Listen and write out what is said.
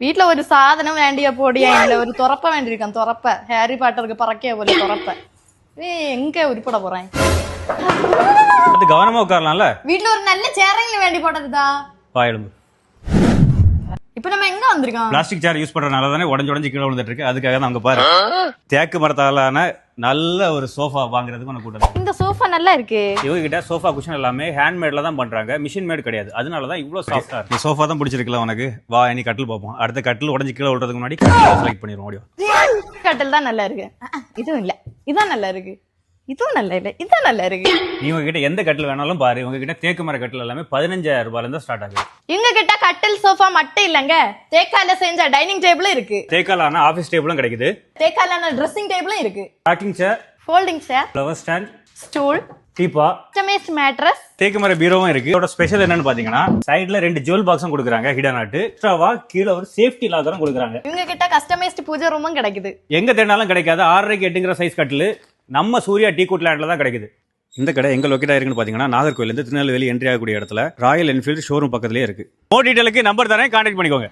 வீட்டுல ஒரு சாதனம் வேண்டிய போடியா இல்ல ஒரு துறப்ப வேண்டியிருக்கான் துறப்ப ஹாரி பாட்டருக்கு பறக்கே போல துறப்ப எங்க உருப்பட போறேன் அது கவனமா உட்காரலாம்ல. வீட்டுல ஒரு நல்ல சேரைங்கள வேண்டி போட்டதுதா வாயிடுங்க. இப்ப நம்ம எங்க வந்திருக்கோம்? பிளாஸ்டிக் சேர் யூஸ் பண்றதுனால தானே உடஞ்சு கீழே விழுந்துட்டு இருக்கு. அதுக்காக தான் அங்க பாரு தேக்கு மரத்தாலான நல்ல ஒரு சோஃபா வாங்குறதுக்கு உனக்கு கூட்டம். இந்த சோஃபா நல்லா இருக்கு. இவங்க கிட்ட சோஃபா குஷன் எல்லாமே ஹேண்ட்மேட்ல தான் பண்றாங்க, மிஷின் மேட் கிடையாது. அதனால தான் இவ்வளவு சாஃப்டா இருக்கு. சோஃபா தான் பிடிச்சிருக்கல உனக்கு. வா இனி கட்டில் பார்ப்போம். அடுத்த கட்டில் உடஞ்சு கீழே விழுறதுக்கு முன்னாடி கட்டில் செலக்ட் பண்ணிடுவோம். ஓடிவா. கட்டில் தான் நல்லா இருக்கு. இதுவும் இல்ல, இதான் நல்லா இருக்கு. இதுவும் நல்லா இல்ல, இதான் நல்லா இருக்கு. இவங்க கிட்ட எந்த கட்டில் வேணாலும் பாரு. இவங்க கிட்ட தேக்கு மர கட்டில் எல்லாமே 15,000 ரூபாயில இருந்து ஸ்டார்ட் ஆகுது. இவங்க கிட்ட கட்டில் சோஃபா மட்டும் இல்லங்க, தேக்கால செஞ்ச டைனிங் டேபிளும் இருக்கு. தேக்காலான ஆபீஸ் டேபிளும் கிடைக்குது. தேக்காலான ட்ரெஸ்ஸிங் டேபிளும் இருக்கு. பேக்கிங் சேர், ஃபோல்டிங் சேர், ஃப்ளவர் ஸ்டாண்ட், ஸ்டூல், டீப்பா, கஸ்டமைஸ்ட் மேட்ரஸ், தேக்கு மர பீரோவும் இருக்கு. இதோட ஸ்பெஷல் என்னன்னு பாத்தீங்கன்னா சைடுல 2 ஜுவல் பாக்ஸும் கொடுக்குறாங்க ஹிடன் ஆட். எக்ஸ்ட்ராவா கீழே ஒரு சேஃப்டி லாக்கரும் கொடுக்குறாங்க. இவங்க கிட்ட கஸ்டமைஸ்ட் பூஜை ரூமும் கிடைக்குது. எங்க தேடினாலும் கிடைக்காது. 6.5 8 சைஸ் கட்டில் நம்ம சூர்யா டீ லேண்ட்ல தான் கிடைக்குது. இந்த கடை எங்க லொக்கேட் ஆயிருக்குன்னு பாத்தீங்கன்னா நாகர்கோவில் இருந்து திருநெல்வேலி என்ட்ரி ஆகக்கூடிய இடத்துல ராயல் என்ஃபீல்டு ஷோரூம் பக்கத்துலயே இருக்கு. மோர் டீடைலுக்கு நம்பர் தரேன், கான்டாக்ட் பண்ணிக்கோங்க.